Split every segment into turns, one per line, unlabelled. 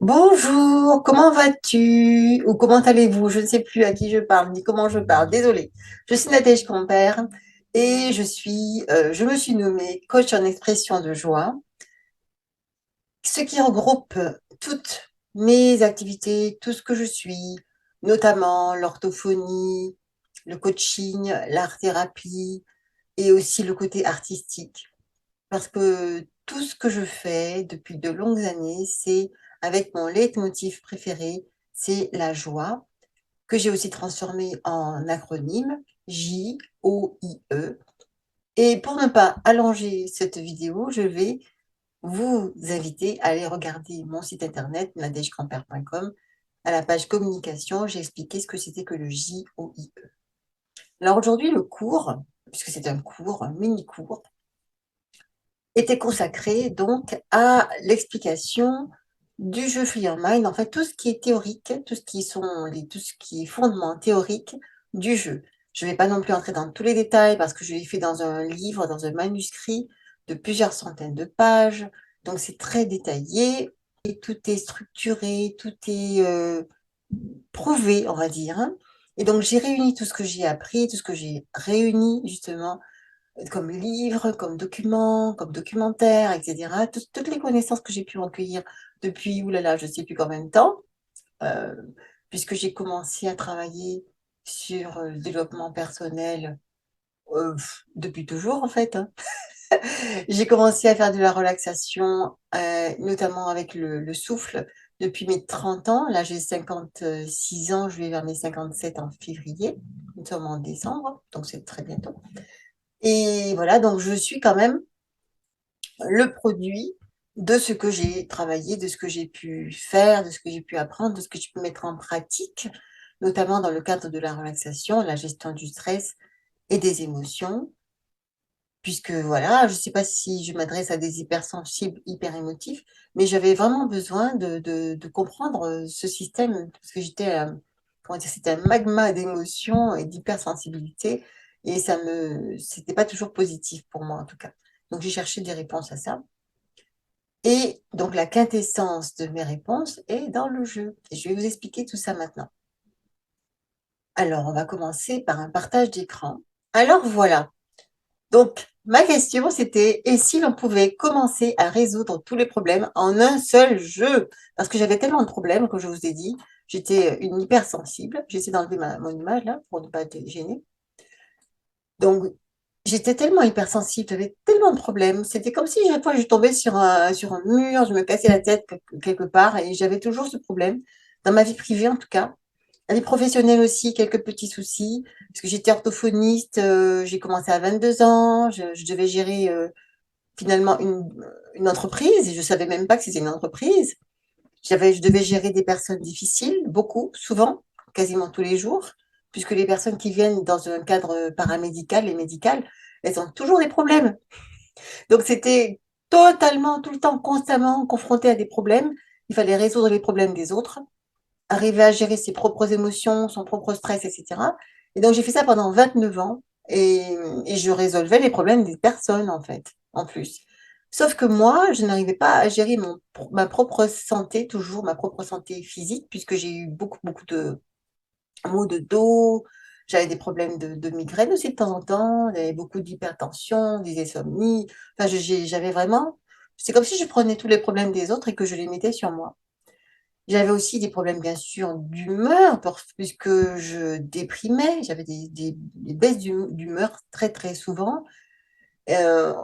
Bonjour, comment vas-tu? Ou comment allez-vous? Je ne sais plus à qui je parle, ni comment je parle. Désolée. Je suis Nadège Compère et je me suis nommée coach en expression de joie, ce qui regroupe toutes mes activités, tout ce que je suis, notamment l'orthophonie, le coaching, l'art-thérapie et aussi le côté artistique. Parce que tout ce que je fais depuis de longues années, c'est avec mon leitmotiv préféré, c'est la joie, que j'ai aussi transformé en acronyme J-O-I-E. Et pour ne pas allonger cette vidéo, je vais vous inviter à aller regarder mon site internet nadejgrandpère.com. À la page communication, j'ai expliqué ce que c'était que le J-O-I-E. Alors aujourd'hui, le cours, puisque c'est un cours, un mini-cours, était consacré donc à l'explication du jeu Free Your Mind, en fait tout ce qui est théorique, tout ce qui est fondement théorique du jeu. Je ne vais pas non plus entrer dans tous les détails parce que je l'ai fait dans un livre, dans un manuscrit de plusieurs centaines de pages, donc c'est très détaillé et tout est structuré, tout est prouvé, on va dire, hein. Et donc j'ai réuni tout ce que j'ai appris, tout ce que j'ai réuni justement comme livre, comme document, comme documentaire, etc. Toutes les connaissances que j'ai pu recueillir depuis, oulala, je ne sais plus combien de temps, euh, puisque j'ai commencé à travailler sur le développement personnel depuis toujours, en fait, hein. J'ai commencé à faire de la relaxation, notamment avec le souffle, depuis mes 30 ans. Là, j'ai 56 ans, je vais vers mes 57 en février. Nous sommes en décembre, donc c'est très bientôt. Et voilà, donc je suis quand même le produit de ce que j'ai travaillé, de ce que j'ai pu faire, de ce que j'ai pu apprendre, de ce que j'ai pu mettre en pratique, notamment dans le cadre de la relaxation, la gestion du stress et des émotions. Puisque voilà, je ne sais pas si je m'adresse à des hypersensibles, hyper émotifs, mais j'avais vraiment besoin de comprendre ce système, parce que comment dire, c'était un magma d'émotions et d'hypersensibilité, et c'était pas toujours positif pour moi en tout cas. Donc j'ai cherché des réponses à ça. Et donc, la quintessence de mes réponses est dans le jeu. Et je vais vous expliquer tout ça maintenant. Alors, on va commencer par un partage d'écran. Alors, voilà. Donc, ma question, c'était, et si l'on pouvait commencer à résoudre tous les problèmes en un seul jeu? Parce que j'avais tellement de problèmes, comme je vous ai dit. J'étais une hypersensible. J'essaie d'enlever mon image, là, pour ne pas être gênée. Donc, j'étais tellement hypersensible, j'avais tellement de problèmes. C'était comme si chaque fois je tombais sur un mur, je me cassais la tête quelque part et j'avais toujours ce problème, dans ma vie privée en tout cas. La vie professionnelle aussi, quelques petits soucis, parce que j'étais orthophoniste, j'ai commencé à 22 ans, je devais gérer finalement une entreprise et je savais même pas que c'était une entreprise. Je devais gérer des personnes difficiles, beaucoup, souvent, quasiment tous les jours, puisque les personnes qui viennent dans un cadre paramédical et médical, elles ont toujours des problèmes. Donc c'était totalement, tout le temps, constamment confronté à des problèmes. Il fallait résoudre les problèmes des autres, arriver à gérer ses propres émotions, son propre stress, etc. Et donc j'ai fait ça pendant 29 ans et, et je résolvais les problèmes des personnes, en fait, en plus. Sauf que moi, je n'arrivais pas à gérer ma propre santé, toujours ma propre santé physique, puisque j'ai eu beaucoup, beaucoup de maux de dos, j'avais des problèmes de migraine aussi de temps en temps, j'avais beaucoup d'hypertension, des insomnies. Enfin, j'avais vraiment. C'est comme si je prenais tous les problèmes des autres et que je les mettais sur moi. J'avais aussi des problèmes, bien sûr, d'humeur, puisque je déprimais, j'avais des baisses d'humeur très, très souvent. Euh,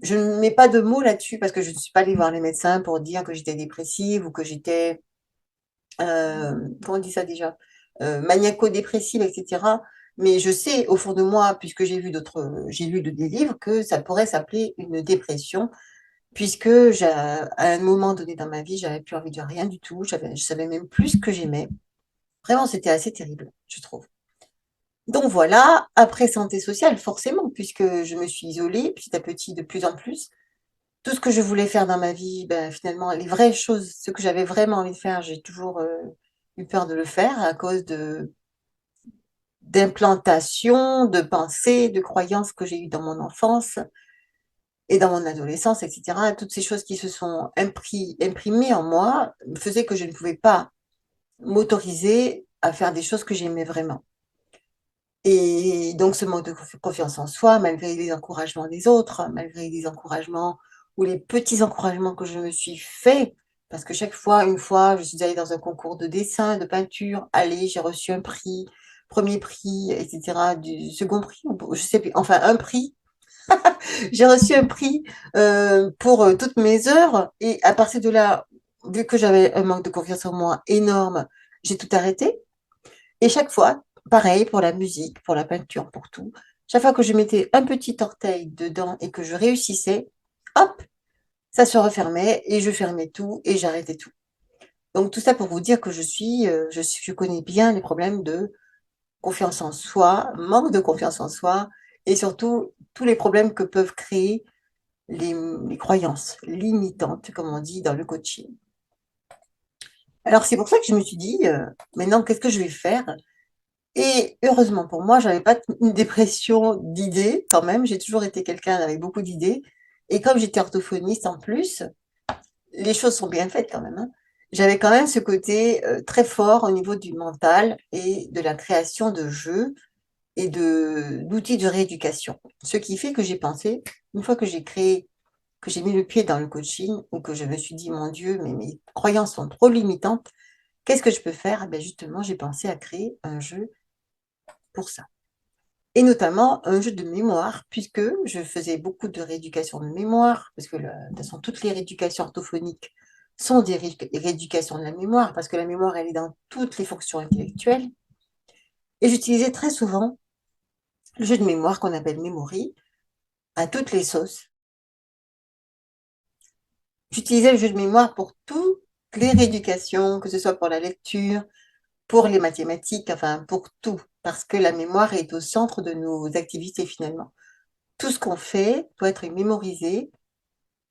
je ne mets pas de mots là-dessus parce que je ne suis pas allée voir les médecins pour dire que j'étais dépressive ou que j'étais, comment on dit ça déjà, maniaco-dépressive, etc. Mais je sais au fond de moi, puisque j'ai lu des livres, que ça pourrait s'appeler une dépression, puisque à un moment donné dans ma vie, j'avais plus envie de rien du tout, je savais même plus ce que j'aimais. Vraiment, c'était assez terrible, je trouve. Donc voilà, après santé sociale, forcément, puisque je me suis isolée petit à petit de plus en plus. Tout ce que je voulais faire dans ma vie, ben, finalement, les vraies choses, ce que j'avais vraiment envie de faire, j'ai toujours eu peur de le faire à cause d'implantations, de pensées, de croyances que j'ai eues dans mon enfance. et dans mon adolescence, etc., toutes ces choses qui se sont imprimées en moi faisaient que je ne pouvais pas m'autoriser à faire des choses que j'aimais vraiment. Et donc, ce manque de confiance en soi, malgré les encouragements des autres, malgré les encouragements ou les petits encouragements que je me suis fait, parce que chaque fois, une fois, je suis allée dans un concours de dessin, de peinture, allez, j'ai reçu un prix, premier prix, etc., du second prix, je sais plus, enfin un prix. J'ai reçu un prix pour toutes mes œuvres, et à partir de là, vu que j'avais un manque de confiance en moi énorme, j'ai tout arrêté. Et chaque fois, pareil pour la musique, pour la peinture, pour tout. Chaque fois que je mettais un petit orteil dedans et que je réussissais, hop, ça se refermait et je fermais tout et j'arrêtais tout. Donc tout ça pour vous dire que je connais bien les problèmes de confiance en soi, manque de confiance en soi et surtout tous les problèmes que peuvent créer les croyances limitantes, comme on dit dans le coaching. Alors c'est pour ça que je me suis dit, maintenant qu'est-ce que je vais faire? Et heureusement pour moi, j'avais pas une dépression d'idées quand même. J'ai toujours été quelqu'un avec beaucoup d'idées. Et comme j'étais orthophoniste en plus, les choses sont bien faites quand même, hein. J'avais quand même ce côté très fort au niveau du mental et de la création de jeux et d'outils de rééducation. Ce qui fait que j'ai pensé, une fois que j'ai créé, que j'ai mis le pied dans le coaching, ou que je me suis dit, mon Dieu, mais mes croyances sont trop limitantes, qu'est-ce que je peux faire? Eh bien, justement, j'ai pensé à créer un jeu pour ça. Et notamment un jeu de mémoire, puisque je faisais beaucoup de rééducation de mémoire, parce que de toute façon, toutes les rééducations orthophoniques sont des rééducations de la mémoire, parce que la mémoire, elle est dans toutes les fonctions intellectuelles. Et j'utilisais très souvent le jeu de mémoire qu'on appelle Memory, à toutes les sauces. J'utilisais le jeu de mémoire pour toutes les rééducations, que ce soit pour la lecture, pour les mathématiques, enfin pour tout, parce que la mémoire est au centre de nos activités finalement. Tout ce qu'on fait doit être mémorisé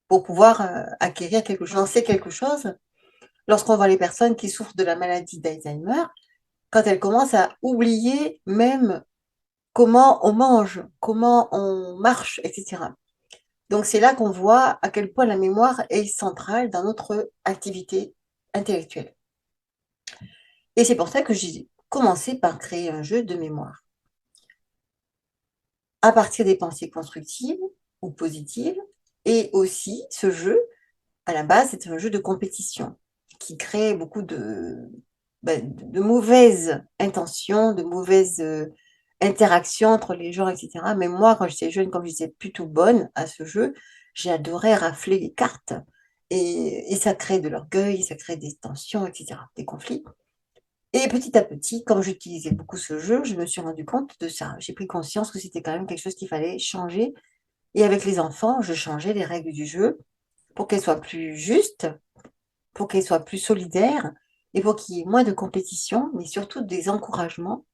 pour pouvoir acquérir quelque chose, lancer quelque chose. Lorsqu'on voit les personnes qui souffrent de la maladie d'Alzheimer, quand elles commencent à oublier même comment on mange, comment on marche, etc. Donc c'est là qu'on voit à quel point la mémoire est centrale dans notre activité intellectuelle. Et c'est pour ça que j'ai commencé par créer un jeu de mémoire à partir des pensées constructives ou positives. Et aussi, ce jeu, à la base, c'est un jeu de compétition qui crée beaucoup de mauvaises intentions, de mauvaises interactions entre les gens, etc. Mais moi, quand j'étais jeune, comme j'étais plutôt bonne à ce jeu, j'ai adoré rafler les cartes. Et ça crée de l'orgueil, ça crée des tensions, etc., des conflits. Et petit à petit, comme j'utilisais beaucoup ce jeu, je me suis rendu compte de ça. J'ai pris conscience que c'était quand même quelque chose qu'il fallait changer. Et avec les enfants, je changeais les règles du jeu pour qu'elles soient plus justes, pour qu'elles soient plus solidaires et pour qu'il y ait moins de compétition, mais surtout des encouragements,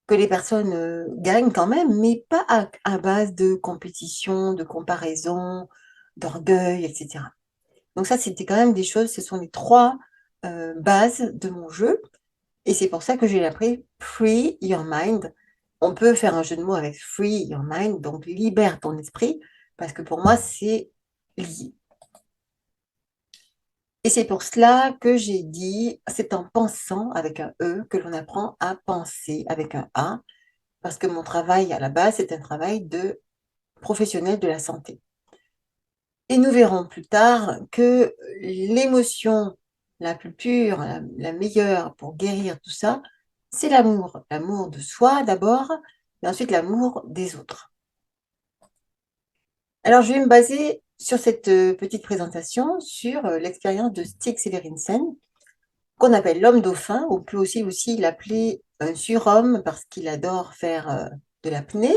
que les personnes gagnent quand même, mais pas à base de compétition, de comparaison, d'orgueil, etc. Donc ça, c'était quand même des choses, ce sont les trois bases de mon jeu. Et c'est pour ça que j'ai appelé Free Your Mind. On peut faire un jeu de mots avec Free Your Mind, donc libère ton esprit, parce que pour moi, c'est lié. Et c'est pour cela que j'ai dit, c'est en pensant avec un E que l'on apprend à penser avec un A, parce que mon travail à la base, c'est un travail de professionnel de la santé. Et nous verrons plus tard que l'émotion la plus pure, la meilleure pour guérir tout ça, c'est l'amour. L'amour de soi d'abord, et ensuite l'amour des autres. Alors, je vais me baser sur cette petite présentation sur l'expérience de Stig Severinsen, qu'on appelle l'homme dauphin. On peut aussi l'appeler un surhomme parce qu'il adore faire de l'apnée.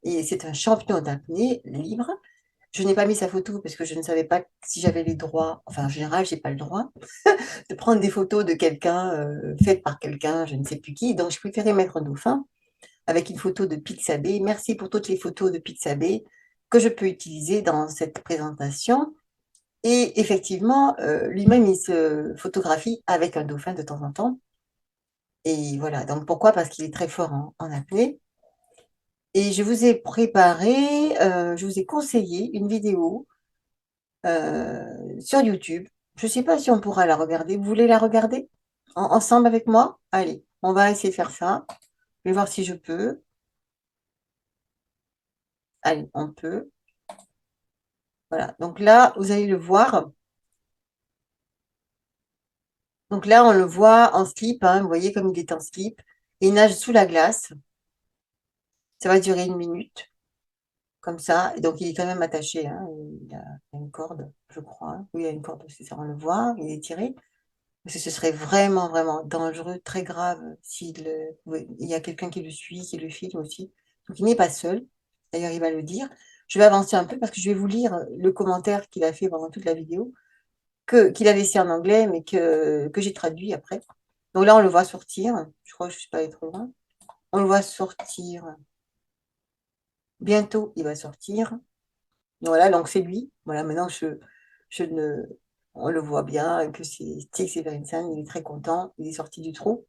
Et c'est un champion d'apnée libre. Je n'ai pas mis sa photo parce que je ne savais pas si j'avais les droits. Enfin, en général, je n'ai pas le droit de prendre des photos de quelqu'un faites par quelqu'un, je ne sais plus qui. Donc, je préférais mettre un dauphin avec une photo de Pixabay. Merci pour toutes les photos de Pixabay que je peux utiliser dans cette présentation. Et effectivement, lui-même, il se photographie avec un dauphin de temps en temps. Et voilà, donc pourquoi? Parce qu'il est très fort en apnée. Et je vous ai préparé, je vous ai conseillé une vidéo sur YouTube. Je ne sais pas si on pourra la regarder. Vous voulez la regarder ensemble avec moi? Allez, on va essayer de faire ça. Je vais voir si je peux. Allez, on peut. Voilà. Donc là, vous allez le voir. Donc là, on le voit en slip, hein. Vous voyez comme il est en slip. Il nage sous la glace. Ça va durer 1 minute, comme ça. Et donc, il est quand même attaché, hein. Il a une corde, je crois, hein. Oui, il y a une corde, c'est ça, on le voit. Il est tiré. Parce que ce serait vraiment, vraiment dangereux, très grave, s'il oui, il y a quelqu'un qui le suit, qui le filme aussi. Donc, il n'est pas seul. D'ailleurs, il va le dire. Je vais avancer un peu parce que je vais vous lire le commentaire qu'il a fait pendant toute la vidéo, qu'il a laissé en anglais, mais que j'ai traduit après. Donc là, on le voit sortir. Je crois que je ne suis pas allée trop loin. On le voit sortir. Bientôt, il va sortir. Voilà, donc c'est lui. Voilà, maintenant, je ne, on le voit bien que c'est Stig Severinsen. Il est très content. Il est sorti du trou,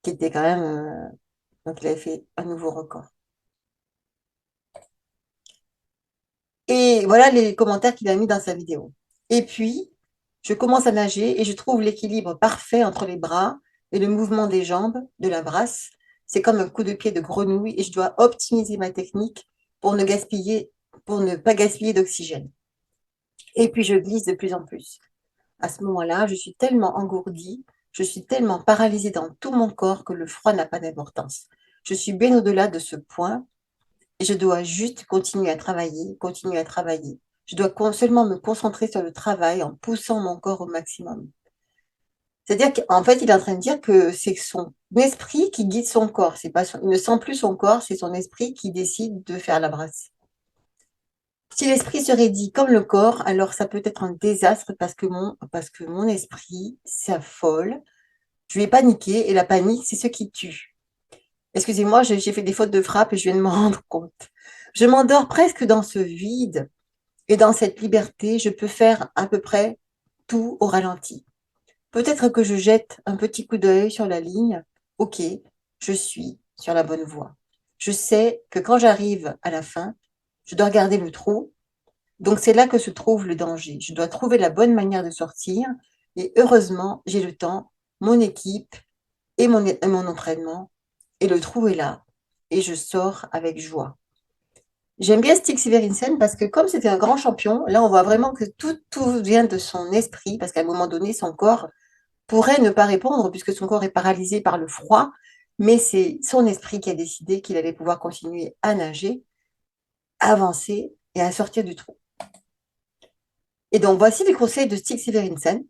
qui était quand même. Donc, il avait fait un nouveau record. Et voilà les commentaires qu'il a mis dans sa vidéo. Et puis, je commence à nager et je trouve l'équilibre parfait entre les bras et le mouvement des jambes de la brasse. C'est comme un coup de pied de grenouille et je dois optimiser ma technique pour ne gaspiller, pour ne pas gaspiller d'oxygène. Et puis, je glisse de plus en plus. À ce moment-là, je suis tellement engourdie, je suis tellement paralysée dans tout mon corps que le froid n'a pas d'importance. Je suis bien au-delà de ce point et je dois juste continuer à travailler, continuer à travailler. Je dois seulement me concentrer sur le travail en poussant mon corps au maximum. C'est-à-dire qu'en fait, il est en train de dire que c'est son esprit qui guide son corps. C'est pas il ne sent plus son corps, c'est son esprit qui décide de faire la brasse. Si l'esprit se raidit comme le corps, alors ça peut être un désastre parce que mon esprit s'affole. Je vais paniquer et la panique, c'est ce qui tue. Excusez-moi, j'ai fait des fautes de frappe et je viens de m'en rendre compte. Je m'endors presque dans ce vide et dans cette liberté, je peux faire à peu près tout au ralenti. Peut-être que je jette un petit coup d'œil sur la ligne. Ok, je suis sur la bonne voie. Je sais que quand j'arrive à la fin, je dois regarder le trou. Donc c'est là que se trouve le danger. Je dois trouver la bonne manière de sortir. Et heureusement, j'ai le temps, mon équipe et mon entraînement. Et le trou est là. Et je sors avec joie. J'aime bien Stig Severinsen parce que comme c'était un grand champion, là on voit vraiment que tout vient de son esprit parce qu'à un moment donné, son corps pourrait ne pas répondre puisque son corps est paralysé par le froid, mais c'est son esprit qui a décidé qu'il allait pouvoir continuer à nager, à avancer et à sortir du trou. Et donc voici les conseils de Stig Severinsen.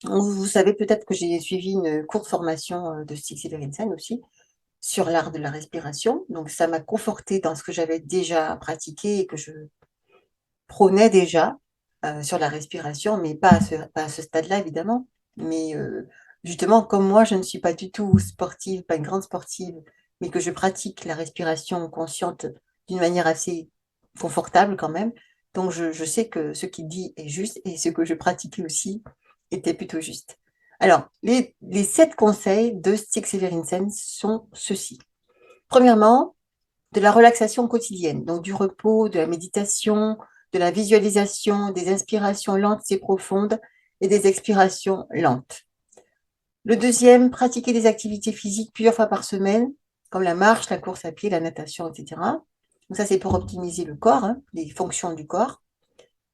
Vous savez peut-être que j'ai suivi une courte formation de Stig Severinsen aussi sur l'art de la respiration. Donc ça m'a conforté dans ce que j'avais déjà pratiqué et que je prônait déjà sur la respiration, mais pas à ce stade-là, évidemment. Mais justement, comme moi, je ne suis pas du tout sportive, pas une grande sportive, mais que je pratique la respiration consciente d'une manière assez confortable quand même. Donc, je sais que ce qu'il dit est juste et ce que je pratiquais aussi était plutôt juste. Alors, les 7 conseils de Stig Severinsen sont ceux-ci. Premièrement, de la relaxation quotidienne, donc du repos, de la méditation, de la visualisation, des inspirations lentes et profondes et des expirations lentes. Le deuxième, pratiquer des activités physiques plusieurs fois par semaine, comme la marche, la course à pied, la natation, etc. Donc ça, c'est pour optimiser le corps, hein, les fonctions du corps.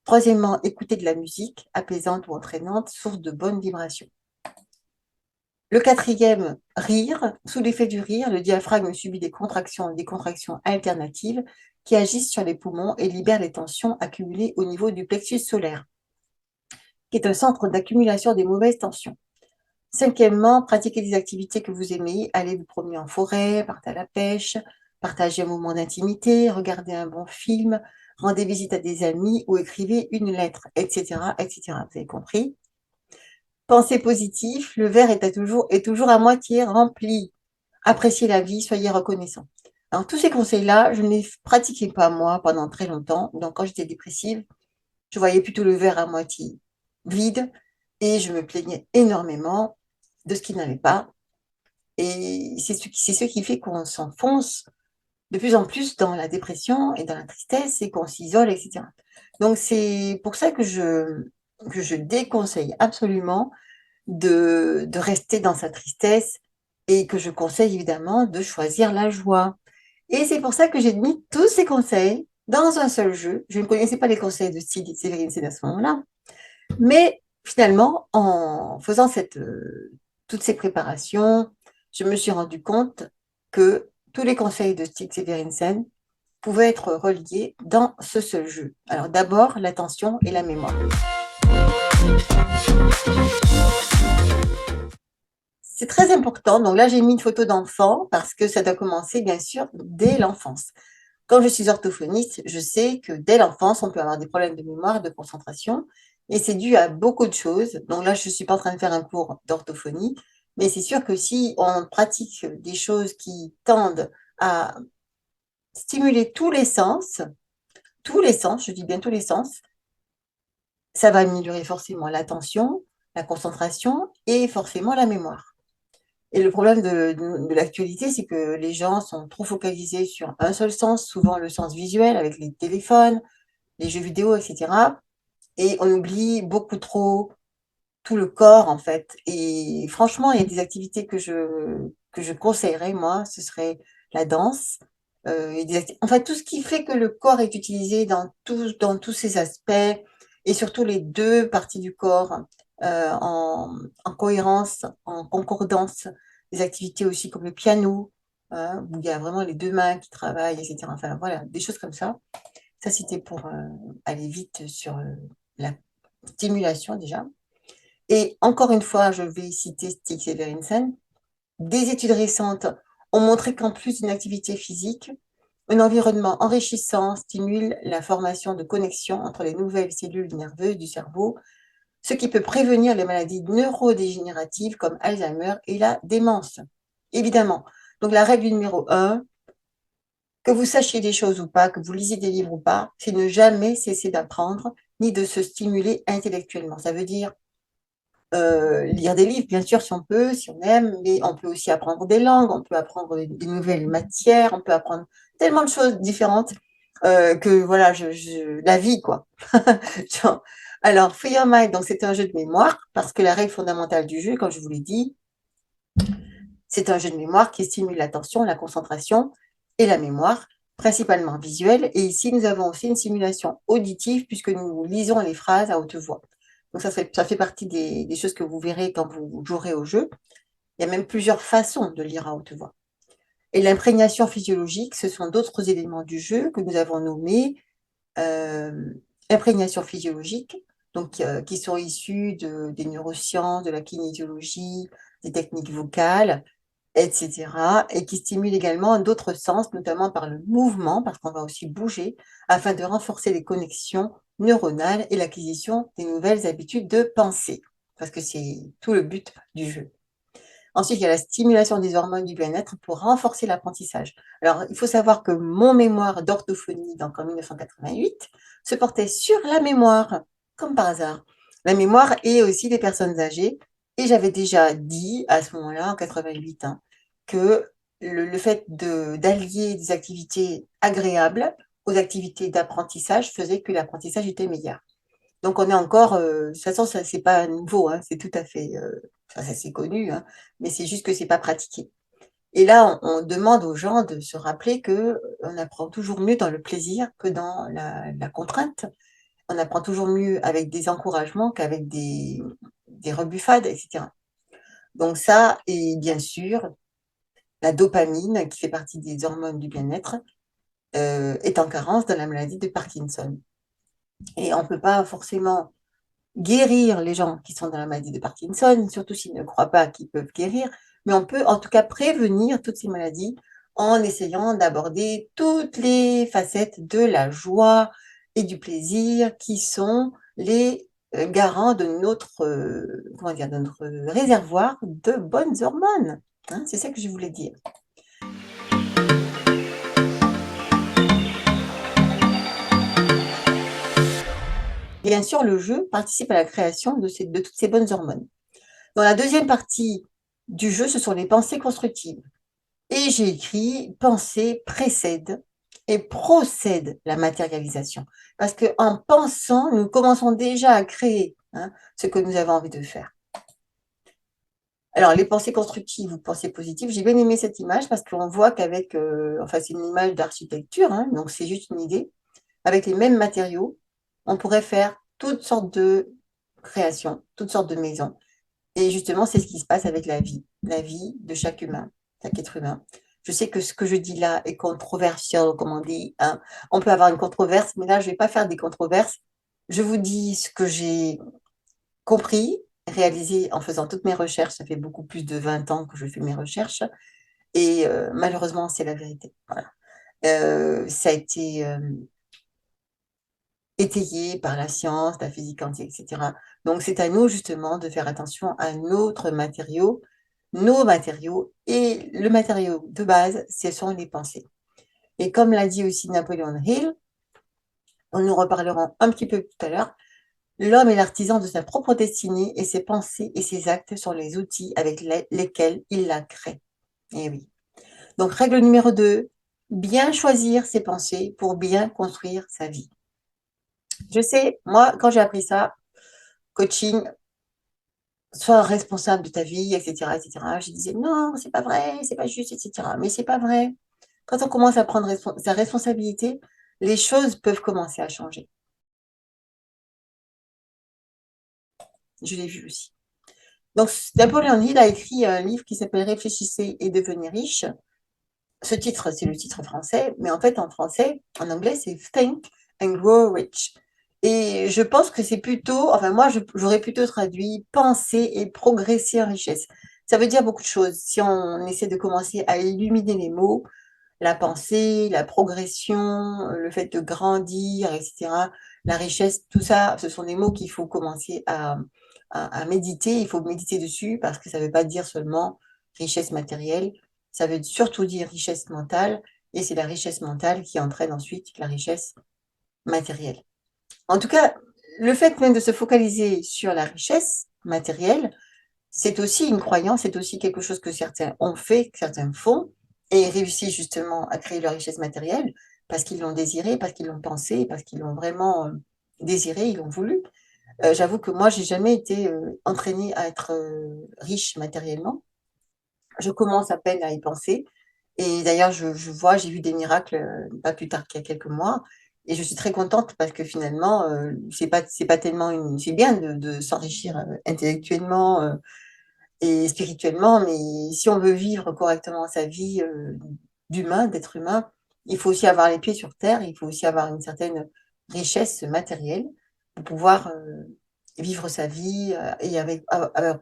Troisièmement, écouter de la musique apaisante ou entraînante, source de bonnes vibrations. Le quatrième, rire. Sous l'effet du rire, le diaphragme subit des contractions alternatives qui agissent sur les poumons et libèrent les tensions accumulées au niveau du plexus solaire, qui est un centre d'accumulation des mauvaises tensions. Cinquièmement, pratiquez des activités que vous aimez. Allez vous promener en forêt, partez à la pêche, partagez un moment d'intimité, regardez un bon film, rendez visite à des amis ou écrivez une lettre, etc., etc. Vous avez compris? Pensez positif, le verre est toujours à moitié rempli. Appréciez la vie, soyez reconnaissant. Alors, tous ces conseils-là, je ne les pratiquais pas moi pendant très longtemps. Donc, quand j'étais dépressive, je voyais plutôt le verre à moitié vide et je me plaignais énormément de ce qui n'allait pas. Et c'est ce qui fait qu'on s'enfonce de plus en plus dans la dépression et dans la tristesse et qu'on s'isole, etc. Donc, c'est pour ça que je déconseille absolument de rester dans sa tristesse et que je conseille évidemment de choisir la joie. Et c'est pour ça que j'ai mis tous ces conseils dans un seul jeu. Je ne connaissais pas les conseils de Stig Séverine à ce moment-là, mais finalement, en faisant toutes ces préparations, je me suis rendu compte que tous les conseils de Stig Severinsen pouvaient être reliés dans ce seul jeu. Alors d'abord, l'attention et la mémoire. C'est très important. Donc là, j'ai mis une photo d'enfant parce que ça doit commencer, bien sûr, dès l'enfance. Quand je suis orthophoniste, je sais que dès l'enfance, on peut avoir des problèmes de mémoire, de concentration, et c'est dû à beaucoup de choses. Donc là, je ne suis pas en train de faire un cours d'orthophonie, mais c'est sûr que si on pratique des choses qui tendent à stimuler tous les sens, je dis bien tous les sens, ça va améliorer forcément l'attention, la concentration et forcément la mémoire. Et le problème de l'actualité, c'est que les gens sont trop focalisés sur un seul sens, souvent le sens visuel avec les téléphones, les jeux vidéo, etc. Et on oublie beaucoup trop tout le corps, en fait. Et franchement, il y a des activités que je conseillerais, moi, ce serait la danse. En fait, tout ce qui fait que le corps est utilisé dans tous ses aspects, et surtout les deux parties du corps en cohérence, en concordance. Des activités aussi comme le piano, hein, où il y a vraiment les deux mains qui travaillent, etc. Enfin, voilà, des choses comme ça. Ça, c'était pour aller vite sur la stimulation déjà. Et encore une fois, je vais citer Stig Severinsen. Des études récentes ont montré qu'en plus d'une activité physique, un environnement enrichissant stimule la formation de connexions entre les nouvelles cellules nerveuses du cerveau, ce qui peut prévenir les maladies neurodégénératives comme Alzheimer et la démence. Évidemment. Donc la règle numéro 1, que vous sachiez des choses ou pas, que vous lisiez des livres ou pas, c'est ne jamais cesser d'apprendre ni de se stimuler intellectuellement. Ça veut dire lire des livres, bien sûr, si on peut, si on aime, mais on peut aussi apprendre des langues, on peut apprendre des nouvelles matières, on peut apprendre tellement de choses différentes que voilà, la vie, quoi. Alors, Free Your Mind, donc c'est un jeu de mémoire, parce que la règle fondamentale du jeu, comme je vous l'ai dit, c'est un jeu de mémoire qui stimule l'attention, la concentration et la mémoire, principalement visuelle. Et ici, nous avons aussi une simulation auditive, puisque nous lisons les phrases à haute voix. Donc, ça fait partie des choses que vous verrez quand vous jouerez au jeu. Il y a même plusieurs façons de lire à haute voix. Et l'imprégnation physiologique, ce sont d'autres éléments du jeu que nous avons nommés imprégnation physiologique, donc qui sont issus des neurosciences, de la kinésiologie, des techniques vocales, etc. Et qui stimulent également d'autres sens, notamment par le mouvement, parce qu'on va aussi bouger, afin de renforcer les connexions neuronales et l'acquisition des nouvelles habitudes de pensée, parce que c'est tout le but du jeu. Ensuite, il y a la stimulation des hormones du bien-être pour renforcer l'apprentissage. Alors, il faut savoir que mon mémoire d'orthophonie, donc en 1988, se portait sur la mémoire, comme par hasard. La mémoire et aussi des personnes âgées. Et j'avais déjà dit à ce moment-là, en 88, hein, que le fait d'allier des activités agréables aux activités d'apprentissage faisait que l'apprentissage était meilleur. Donc, on est encore, de toute façon, ça, c'est pas nouveau, hein, c'est tout à fait, ça c'est connu, hein, mais c'est juste que c'est pas pratiqué. Et là, on demande aux gens de se rappeler que on apprend toujours mieux dans le plaisir que dans la contrainte. On apprend toujours mieux avec des encouragements qu'avec des rebuffades, etc. Donc ça, et bien sûr, la dopamine, qui fait partie des hormones du bien-être, est en carence dans la maladie de Parkinson. Et on ne peut pas forcément guérir les gens qui sont dans la maladie de Parkinson, surtout s'ils ne croient pas qu'ils peuvent guérir, mais on peut en tout cas prévenir toutes ces maladies en essayant d'aborder toutes les facettes de la joie et du plaisir qui sont les garants de comment dire, de notre réservoir de bonnes hormones. Hein, c'est ça que je voulais dire. Bien sûr, le jeu participe à la création de toutes ces bonnes hormones. Dans la deuxième partie du jeu, ce sont les pensées constructives. Et j'ai écrit penser précède et procède la matérialisation. Parce qu'en pensant, nous commençons déjà à créer ce que nous avons envie de faire. Alors, les pensées constructives ou pensées positives, j'ai bien aimé cette image parce qu'on voit qu'avec, enfin, c'est une image d'architecture, donc c'est juste une idée. Avec les mêmes matériaux, on pourrait faire toutes sortes de créations, toutes sortes de maisons. Et justement, c'est ce qui se passe avec la vie de chaque humain, chaque être humain. Je sais que ce que je dis là est controversial, comme on dit. On peut avoir une controverse, mais là, je ne vais pas faire des controverses. Je vous dis ce que j'ai compris, réalisé en faisant toutes mes recherches. Ça fait beaucoup plus de 20 ans que je fais mes recherches. Et malheureusement, c'est la vérité. Voilà. Ça a été étayé par la science, la physique quantique, etc. Donc, c'est à nous justement de faire attention à notre matériau, nos matériaux, et le matériau de base, ce sont les pensées. Et comme l'a dit aussi Napoléon Hill, on nous reparlerons un petit peu tout à l'heure, l'homme est l'artisan de sa propre destinée et ses pensées et ses actes sont les outils avec lesquels il la crée. Et oui. Donc, règle numéro 2, bien choisir ses pensées pour bien construire sa vie. Je sais, moi, quand j'ai appris ça, coaching, sois responsable de ta vie, etc., etc. Je disais, non, c'est pas vrai, c'est pas juste, etc. Mais c'est pas vrai. Quand on commence à prendre sa responsabilité, les choses peuvent commencer à changer. Je l'ai vu aussi. Donc, Napoléon Hill a écrit un livre qui s'appelle Réfléchissez et devenez riche. Ce titre, c'est le titre français, mais en fait, en français, en anglais, c'est Think and Grow Rich. Et je pense que c'est plutôt, enfin, moi, j'aurais plutôt traduit penser et progresser en richesse. Ça veut dire beaucoup de choses. Si on essaie de commencer à illuminer les mots, la pensée, la progression, le fait de grandir, etc., la richesse, tout ça, ce sont des mots qu'il faut commencer à méditer. Il faut méditer dessus parce que ça ne veut pas dire seulement richesse matérielle, ça veut surtout dire richesse mentale, et c'est la richesse mentale qui entraîne ensuite la richesse matérielle. En tout cas, le fait même de se focaliser sur la richesse matérielle, c'est aussi une croyance, c'est aussi quelque chose que certains ont fait, que certains font, et réussissent justement à créer leur richesse matérielle parce qu'ils l'ont désiré, parce qu'ils l'ont pensé, parce qu'ils l'ont vraiment désiré, ils l'ont voulu. J'avoue que moi, j'ai jamais été entraînée à être riche matériellement. Je commence à peine à y penser. Et d'ailleurs, je vois, j'ai vu des miracles pas plus tard qu'il y a quelques mois. Et je suis très contente parce que finalement, c'est pas tellement une. C'est bien de s'enrichir intellectuellement et spirituellement, mais si on veut vivre correctement sa vie d'humain, d'être humain, il faut aussi avoir les pieds sur terre, il faut aussi avoir une certaine richesse matérielle pour pouvoir vivre sa vie et avec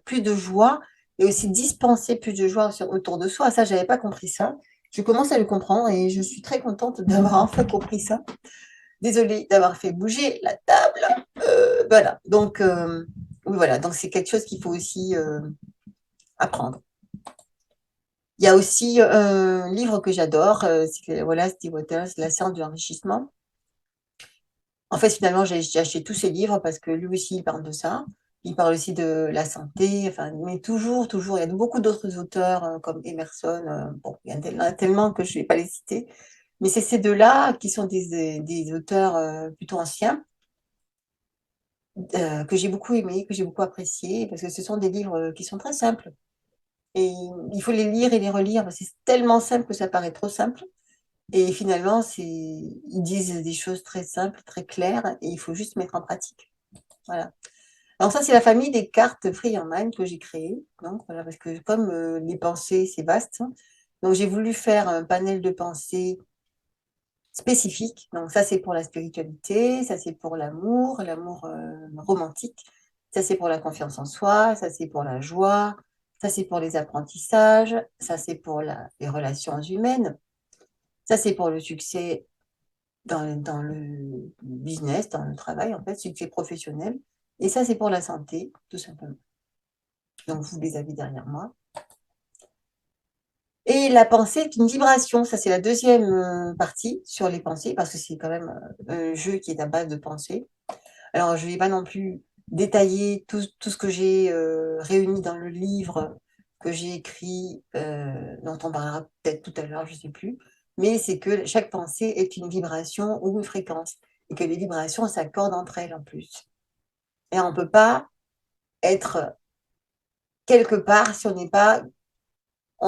plus de joie et aussi dispenser plus de joie autour de soi. Ça, j'avais pas compris ça. Je commence à le comprendre et je suis très contente d'avoir enfin compris ça. Désolée d'avoir fait bouger la table. Voilà. Donc, oui, voilà. Donc, c'est quelque chose qu'il faut aussi apprendre. Il y a aussi un livre que j'adore, c'est voilà, Steve Waters, La science de l'enrichissement. En fait, finalement, j'ai acheté tous ses livres parce que lui aussi, il parle de ça. Il parle aussi de la santé, enfin, mais toujours, toujours. Il y a beaucoup d'autres auteurs comme Emerson. Bon, il y en a tellement que je ne vais pas les citer. Mais c'est ces deux-là qui sont des auteurs plutôt anciens que j'ai beaucoup aimés, que j'ai beaucoup appréciés, parce que ce sont des livres qui sont très simples. Et il faut les lire et les relire, parce que c'est tellement simple que ça paraît trop simple. Et finalement, ils disent des choses très simples, très claires, et il faut juste mettre en pratique. Voilà. Alors ça, c'est la famille des cartes Free Your Mind que j'ai créée. Donc, voilà, parce que comme les pensées, c'est vaste, donc j'ai voulu faire un panel de pensées spécifiques. Donc ça, c'est pour la spiritualité, ça, c'est pour l'amour, l'amour romantique, ça, c'est pour la confiance en soi, ça, c'est pour la joie, ça, c'est pour les apprentissages, ça, c'est pour les relations humaines, ça, c'est pour le succès dans le business, dans le travail, en fait, succès professionnel. Et ça, c'est pour la santé, tout simplement. Donc, vous les avez derrière moi. Et la pensée est une vibration. Ça, c'est la deuxième partie sur les pensées, parce que c'est quand même un jeu qui est à base de pensée. Alors, je ne vais pas non plus détailler tout ce que j'ai réuni dans le livre que j'ai écrit, dont on parlera peut-être tout à l'heure, je ne sais plus, mais c'est que chaque pensée est une vibration ou une fréquence, et que les vibrations s'accordent entre elles en plus. Et on ne peut pas être quelque part si on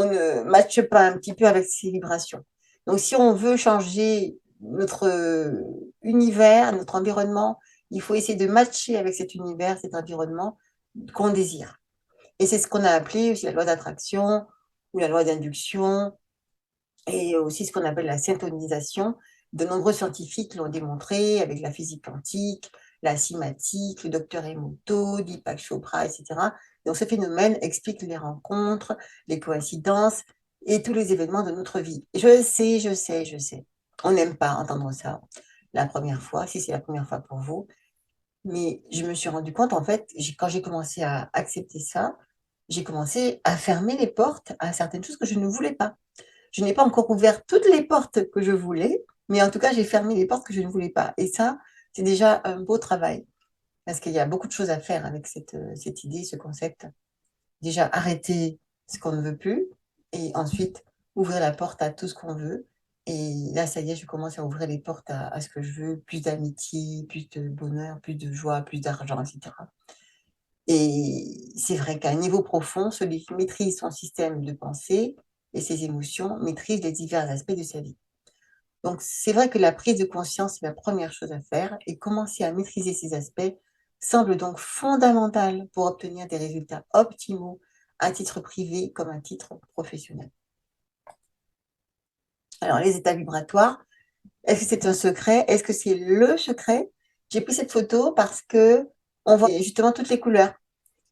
ne matche pas un petit peu avec ces vibrations. Donc, si on veut changer notre univers, notre environnement, il faut essayer de matcher avec cet univers, cet environnement qu'on désire. Et c'est ce qu'on a appelé aussi la loi d'attraction ou la loi d'induction et aussi ce qu'on appelle la syntonisation. De nombreux scientifiques l'ont démontré avec la physique quantique, la cimatique, le docteur Emoto, Deepak Chopra, etc. Donc ce phénomène explique les rencontres, les coïncidences et tous les événements de notre vie. Je sais, je sais, je sais. On n'aime pas entendre ça la première fois, si c'est la première fois pour vous. Mais je me suis rendu compte, en fait, quand j'ai commencé à accepter ça, j'ai commencé à fermer les portes à certaines choses que je ne voulais pas. Je n'ai pas encore ouvert toutes les portes que je voulais, mais en tout cas, j'ai fermé les portes que je ne voulais pas. Et ça, c'est déjà un beau travail, parce qu'il y a beaucoup de choses à faire avec cette idée, ce concept. Déjà, arrêter ce qu'on ne veut plus, et ensuite, ouvrir la porte à tout ce qu'on veut. Et là, ça y est, je commence à ouvrir les portes à ce que je veux, plus d'amitié, plus de bonheur, plus de joie, plus d'argent, etc. Et c'est vrai qu'à un niveau profond, celui qui maîtrise son système de pensée et ses émotions maîtrise les divers aspects de sa vie. Donc, c'est vrai que la prise de conscience est la première chose à faire et commencer à maîtriser ces aspects semble donc fondamental pour obtenir des résultats optimaux à titre privé comme à titre professionnel. Alors, les états vibratoires, est-ce que c'est un secret? Est-ce que c'est le secret? J'ai pris cette photo parce que on voit justement toutes les couleurs.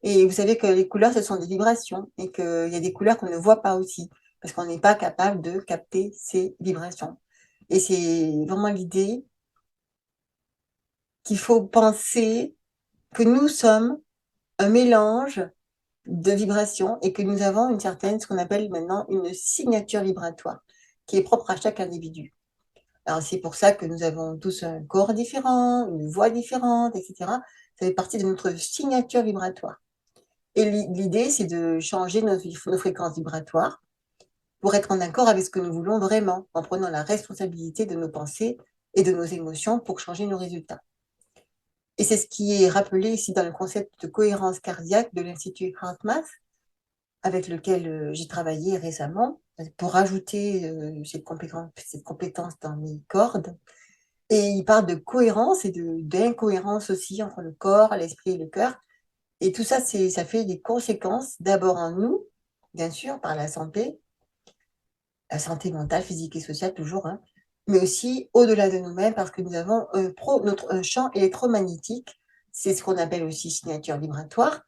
Et vous savez que les couleurs, ce sont des vibrations et qu'il y a des couleurs qu'on ne voit pas aussi parce qu'on n'est pas capable de capter ces vibrations. Et c'est vraiment l'idée qu'il faut penser que nous sommes un mélange de vibrations et que nous avons une certaine, ce qu'on appelle maintenant une signature vibratoire qui est propre à chaque individu. Alors c'est pour ça que nous avons tous un corps différent, une voix différente, etc. Ça fait partie de notre signature vibratoire. Et l'idée, c'est de changer nos fréquences vibratoires pour être en accord avec ce que nous voulons vraiment, en prenant la responsabilité de nos pensées et de nos émotions pour changer nos résultats. Et c'est ce qui est rappelé ici dans le concept de cohérence cardiaque de l'Institut HeartMath, avec lequel j'ai travaillé récemment, pour ajouter cette compétence dans mes cordes. Et il parle de cohérence et d'incohérence aussi entre le corps, l'esprit et le cœur. Et tout ça, ça fait des conséquences d'abord en nous, bien sûr, par la santé mentale, physique et sociale toujours, hein, mais aussi au-delà de nous-mêmes parce que nous avons un champ électromagnétique, c'est ce qu'on appelle aussi signature vibratoire,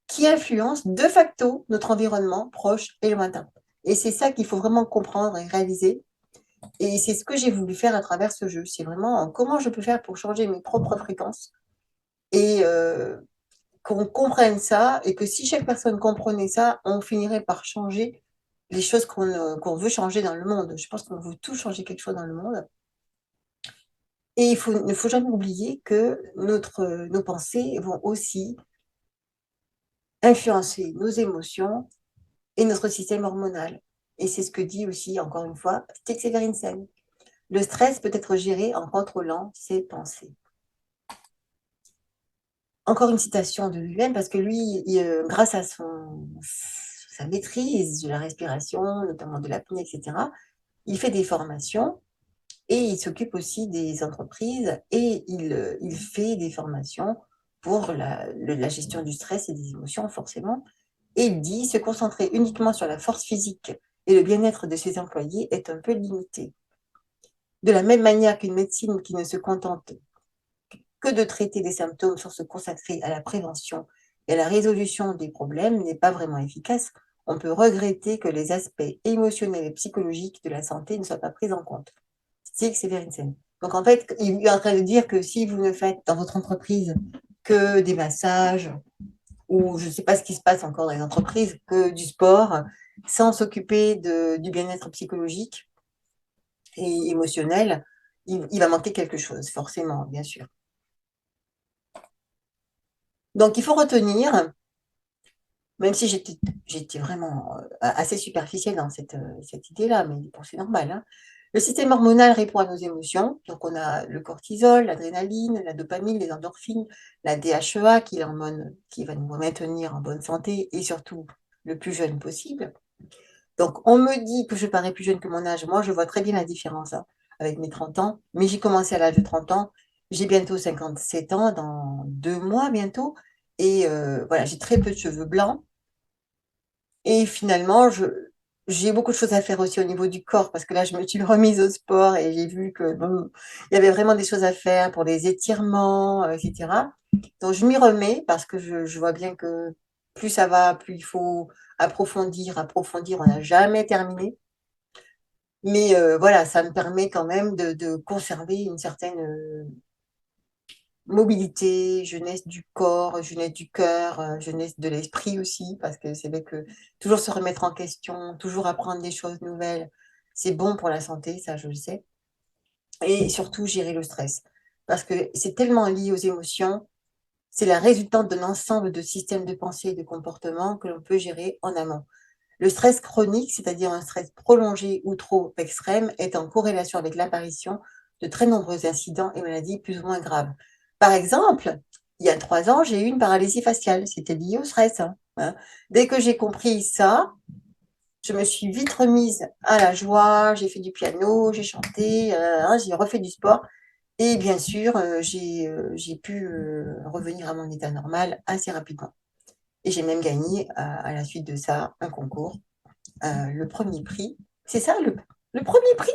qui influence de facto notre environnement proche et lointain. Et c'est ça qu'il faut vraiment comprendre et réaliser. Et c'est ce que j'ai voulu faire à travers ce jeu. C'est vraiment comment je peux faire pour changer mes propres fréquences et qu'on comprenne ça et que si chaque personne comprenait ça, on finirait par changer les choses qu'on veut changer dans le monde. Je pense qu'on veut tout changer quelque chose dans le monde. Et il ne faut jamais oublier que nos pensées vont aussi influencer nos émotions et notre système hormonal. Et c'est ce que dit aussi, encore une fois, Stig Severinsen. Le stress peut être géré en contrôlant ses pensées. Encore une citation de lui-même, parce que lui, grâce à sa maîtrise de la respiration, notamment de l'apnée, etc., il fait des formations et il s'occupe aussi des entreprises et il fait des formations pour la gestion du stress et des émotions, forcément. Et il dit, se concentrer uniquement sur la force physique et le bien-être de ses employés est un peu limité. De la même manière qu'une médecine qui ne se contente que de traiter des symptômes sans se consacrer à la prévention et à la résolution des problèmes n'est pas vraiment efficace, on peut regretter que les aspects émotionnels et psychologiques de la santé ne soient pas pris en compte. Stig Severinsen. Donc en fait, il est en train de dire que si vous ne faites dans votre entreprise que des massages, ou je ne sais pas ce qui se passe encore dans les entreprises, que du sport, sans s'occuper du bien-être psychologique et émotionnel, il va manquer quelque chose, forcément, bien sûr. Donc, il faut retenir, Même si j'étais vraiment assez superficielle dans cette idée-là, mais bon, c'est normal, hein. Le système hormonal répond à nos émotions. Donc, on a le cortisol, l'adrénaline, la dopamine, les endorphines, la DHEA, qui est l'hormone qui va nous maintenir en bonne santé et surtout le plus jeune possible. Donc, on me dit que je parais plus jeune que mon âge. Moi, je vois très bien la différence, hein, avec mes 30 ans. Mais j'ai commencé à l'âge de 30 ans. J'ai bientôt 57 ans, dans 2 mois bientôt. Et voilà, j'ai très peu de cheveux blancs. Et finalement, j'ai beaucoup de choses à faire aussi au niveau du corps, parce que là, je me suis remise au sport et j'ai vu que bon, il y avait vraiment des choses à faire pour les étirements, etc. Donc, je m'y remets parce que je vois bien que plus ça va, plus il faut approfondir, approfondir. On n'a jamais terminé. Mais voilà, ça me permet quand même de conserver une certaine mobilité, jeunesse du corps, jeunesse du cœur, jeunesse de l'esprit aussi, parce que c'est vrai que toujours se remettre en question, toujours apprendre des choses nouvelles, c'est bon pour la santé, ça je le sais. Et surtout gérer le stress, parce que c'est tellement lié aux émotions, c'est la résultante d'un ensemble de systèmes de pensée et de comportement que l'on peut gérer en amont. Le stress chronique, c'est-à-dire un stress prolongé ou trop extrême, est en corrélation avec l'apparition de très nombreux incidents et maladies plus ou moins graves. Par exemple, il y a 3 ans, j'ai eu une paralysie faciale. C'était lié au stress, hein. Dès que j'ai compris ça, je me suis vite remise à la joie, j'ai fait du piano, j'ai chanté, j'ai refait du sport. Et bien sûr, j'ai pu revenir à mon état normal assez rapidement. Et j'ai même gagné à la suite de ça un concours, le premier prix. C'est ça, le premier prix?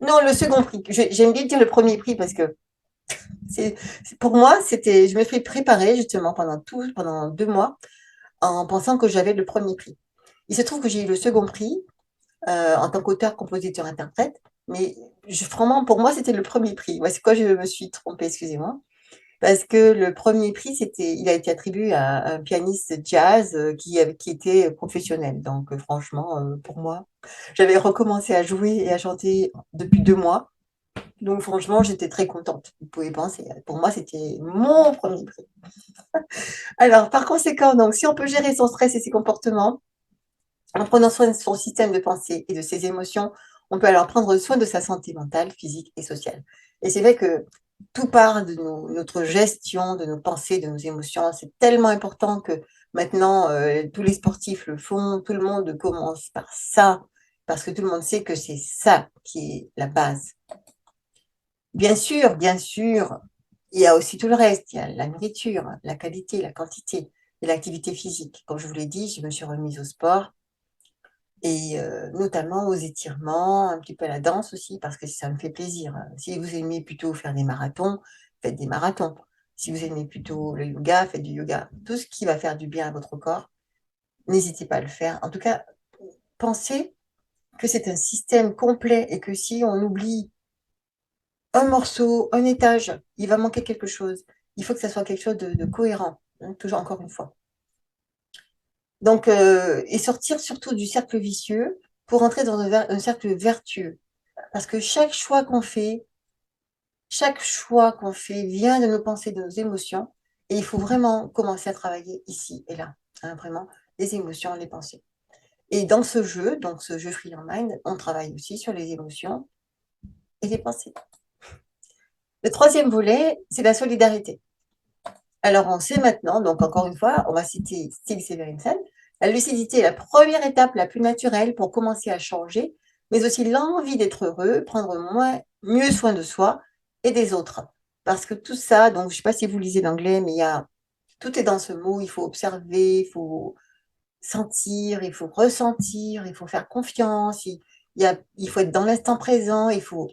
Non, le second prix. J'aime bien dire le premier prix parce que pour moi, je me suis préparée justement pendant 2 mois en pensant que j'avais le premier prix. Il se trouve que j'ai eu le second prix en tant qu'auteur, compositeur, interprète, mais vraiment, pour moi, c'était le premier prix. Ouais, c'est quoi, je me suis trompée, excusez-moi. Parce que le premier prix, il a été attribué à un pianiste jazz qui était professionnel. Donc, franchement, pour moi, j'avais recommencé à jouer et à chanter depuis 2 mois. Donc, franchement, j'étais très contente. Vous pouvez penser. Pour moi, c'était mon premier prix. Alors, par conséquent, donc, si on peut gérer son stress et ses comportements, en prenant soin de son système de pensée et de ses émotions, on peut alors prendre soin de sa santé mentale, physique et sociale. Et c'est vrai que tout part de notre gestion, de nos pensées, de nos émotions. C'est tellement important que maintenant, tous les sportifs le font, tout le monde commence par ça, parce que tout le monde sait que c'est ça qui est la base. Bien sûr, il y a aussi tout le reste. Il y a la nourriture, la qualité, la quantité et l'activité physique. Comme je vous l'ai dit, je me suis remise au sport et notamment aux étirements, un petit peu à la danse aussi, parce que ça me fait plaisir. Si vous aimez plutôt faire des marathons, faites des marathons. Si vous aimez plutôt le yoga, faites du yoga. Tout ce qui va faire du bien à votre corps, n'hésitez pas à le faire. En tout cas, pensez que c'est un système complet et que si on oublie un morceau, un étage, il va manquer quelque chose. Il faut que ça soit quelque chose de cohérent, hein, toujours encore une fois. Donc, et sortir surtout du cercle vicieux pour entrer dans un cercle vertueux. Parce que chaque choix qu'on fait vient de nos pensées, de nos émotions. Et il faut vraiment commencer à travailler ici et là, hein, vraiment, les émotions, les pensées. Et dans ce jeu Free Your Mind, on travaille aussi sur les émotions et les pensées. Le troisième volet, c'est la solidarité. Alors, on sait maintenant, donc encore une fois, on va citer Stig Severinsen, la lucidité est la première étape la plus naturelle pour commencer à changer, mais aussi l'envie d'être heureux, prendre mieux soin de soi et des autres. Parce que tout ça, donc je ne sais pas si vous lisez l'anglais, mais tout est dans ce mot, il faut observer, il faut sentir, il faut ressentir, il faut faire confiance, il faut être dans l'instant présent, il faut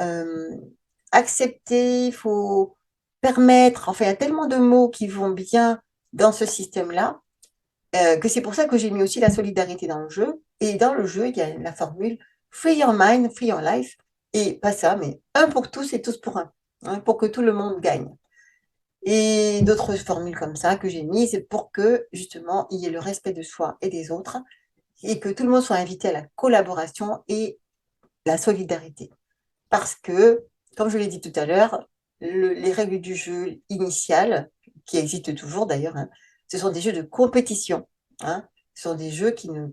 euh, accepter, il faut permettre. Enfin, il y a tellement de mots qui vont bien dans ce système-là que c'est pour ça que j'ai mis aussi la solidarité dans le jeu. Et dans le jeu, il y a la formule Free Your Mind, Free Your Life. Et pas ça, mais un pour tous et tous pour un, hein, pour que tout le monde gagne. Et d'autres formules comme ça que j'ai mises pour que justement il y ait le respect de soi et des autres et que tout le monde soit invité à la collaboration et la solidarité. Parce que, comme je l'ai dit tout à l'heure, les règles du jeu initial, qui existent toujours d'ailleurs, hein, ce sont des jeux de compétition, hein. Ce sont des jeux qui ne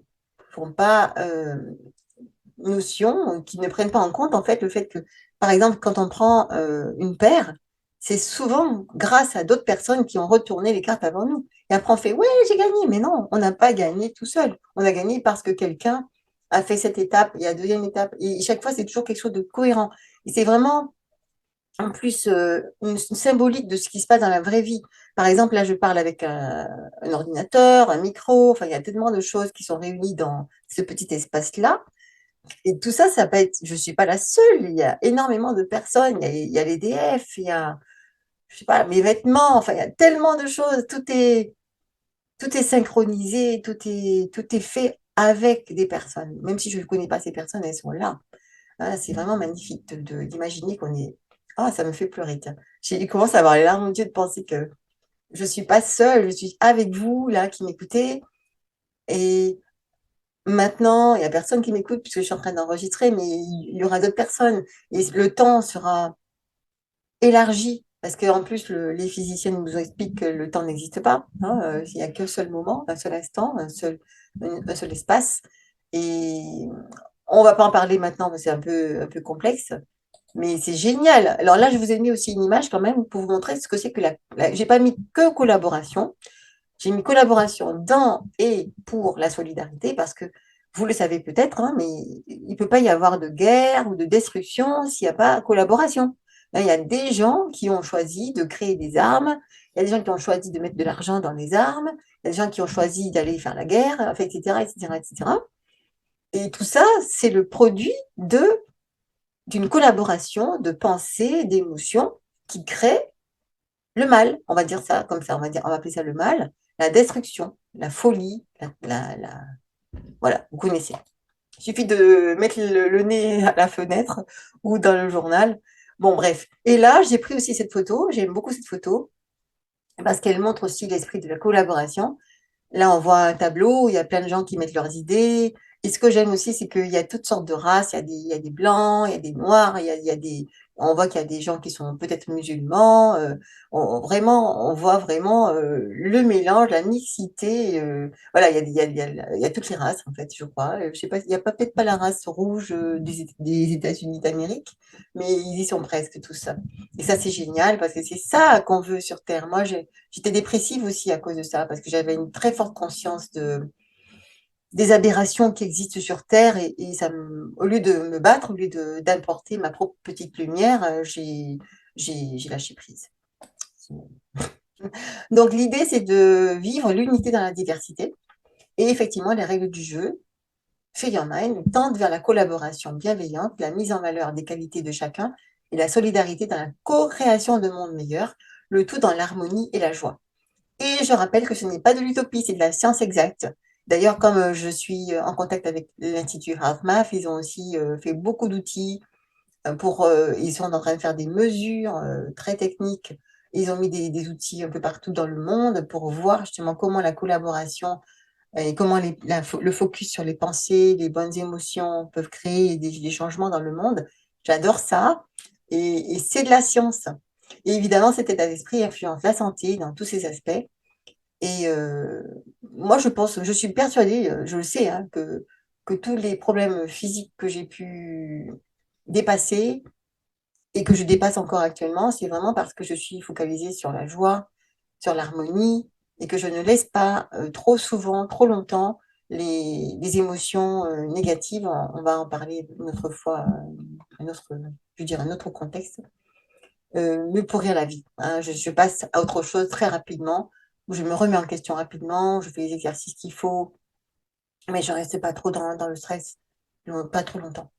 font pas notion, qui ne prennent pas en compte en fait le fait que, par exemple, quand on prend une paire, c'est souvent grâce à d'autres personnes qui ont retourné les cartes avant nous. Et après on fait, ouais, j'ai gagné, mais non, on n'a pas gagné tout seul. On a gagné parce que quelqu'un a fait cette étape et la deuxième étape. Et chaque fois, c'est toujours quelque chose de cohérent. Et c'est vraiment en plus une symbolique de ce qui se passe dans la vraie vie. Par exemple, là, je parle avec un ordinateur, un micro, enfin, il y a tellement de choses qui sont réunies dans ce petit espace-là. Et tout ça, ça peut être, je ne suis pas la seule, il y a énormément de personnes, il y a l'EDF, il y a, je sais pas, mes vêtements, enfin, il y a tellement de choses, tout est synchronisé, tout est fait avec des personnes. Même si je ne connais pas ces personnes, elles sont là. Ah, c'est vraiment magnifique d'imaginer qu'on est. Ah, ça me fait pleurer, tiens. J'ai commencé à avoir les larmes aux yeux de penser que je ne suis pas seule, je suis avec vous, là, qui m'écoutez. Et maintenant, il n'y a personne qui m'écoute puisque je suis en train d'enregistrer, mais il y aura d'autres personnes. Et le temps sera élargi. Parce qu'en plus, les physiciens nous expliquent que le temps n'existe pas, hein, il n'y a qu'un seul moment, un seul instant, un seul espace. Et on ne va pas en parler maintenant, parce que c'est un peu complexe. Mais c'est génial. Alors là, je vous ai mis aussi une image quand même pour vous montrer ce que c'est que j'ai pas mis que collaboration. J'ai mis collaboration dans et pour la solidarité parce que vous le savez peut-être, hein, mais il ne peut pas y avoir de guerre ou de destruction s'il n'y a pas collaboration. Là, il y a des gens qui ont choisi de créer des armes, il y a des gens qui ont choisi de mettre de l'argent dans les armes, il y a des gens qui ont choisi d'aller faire la guerre, enfin, etc., etc., etc. Et tout ça, c'est le produit d'une collaboration de pensée, d'émotions qui crée le mal. On va dire ça comme ça, on va appeler ça le mal, la destruction, la folie, voilà, vous connaissez. Il suffit de mettre le nez à la fenêtre ou dans le journal. Bon, bref. Et là, j'ai pris aussi cette photo. J'aime beaucoup cette photo parce qu'elle montre aussi l'esprit de la collaboration. Là, on voit un tableau où il y a plein de gens qui mettent leurs idées. Et ce que j'aime aussi, c'est qu'il y a toutes sortes de races. Il y a des blancs, il y a des noirs, il y a des... On voit qu'il y a des gens qui sont peut-être musulmans. Vraiment, on voit vraiment le mélange, la mixité. Voilà, il y a toutes les races, en fait, je crois. Je sais pas, il n'y a peut-être pas la race rouge des États-Unis d'Amérique, mais ils y sont presque tous. Et ça, c'est génial parce que c'est ça qu'on veut sur Terre. Moi, j'étais dépressive aussi à cause de ça, parce que j'avais une très forte conscience des aberrations qui existent sur Terre et ça au lieu de me battre, au lieu d'importer ma propre petite lumière, j'ai lâché prise. Donc l'idée, c'est de vivre l'unité dans la diversité et effectivement, les règles du jeu, Fait Your Mind, tendent vers la collaboration bienveillante, la mise en valeur des qualités de chacun et la solidarité dans la co-création de mondes meilleurs, le tout dans l'harmonie et la joie. Et je rappelle que ce n'est pas de l'utopie, c'est de la science exacte. D'ailleurs, comme je suis en contact avec l'Institut HeartMath, ils ont aussi fait beaucoup d'outils ils sont en train de faire des mesures très techniques. Ils ont mis des outils un peu partout dans le monde pour voir justement comment la collaboration et comment le focus sur les pensées, les bonnes émotions peuvent créer des changements dans le monde. J'adore ça et c'est de la science. Et évidemment, cet état d'esprit influence la santé dans tous ses aspects. Et moi, je suis persuadée, je le sais, hein, que tous les problèmes physiques que j'ai pu dépasser et que je dépasse encore actuellement, c'est vraiment parce que je suis focalisée sur la joie, sur l'harmonie et que je ne laisse pas trop souvent, trop longtemps les émotions négatives. On va en parler une autre fois, je veux dire, un autre contexte me pourrir la vie, hein. Je passe à autre chose très rapidement, où je me remets en question rapidement, je fais les exercices qu'il faut, mais je ne reste pas trop dans le stress, pas trop longtemps.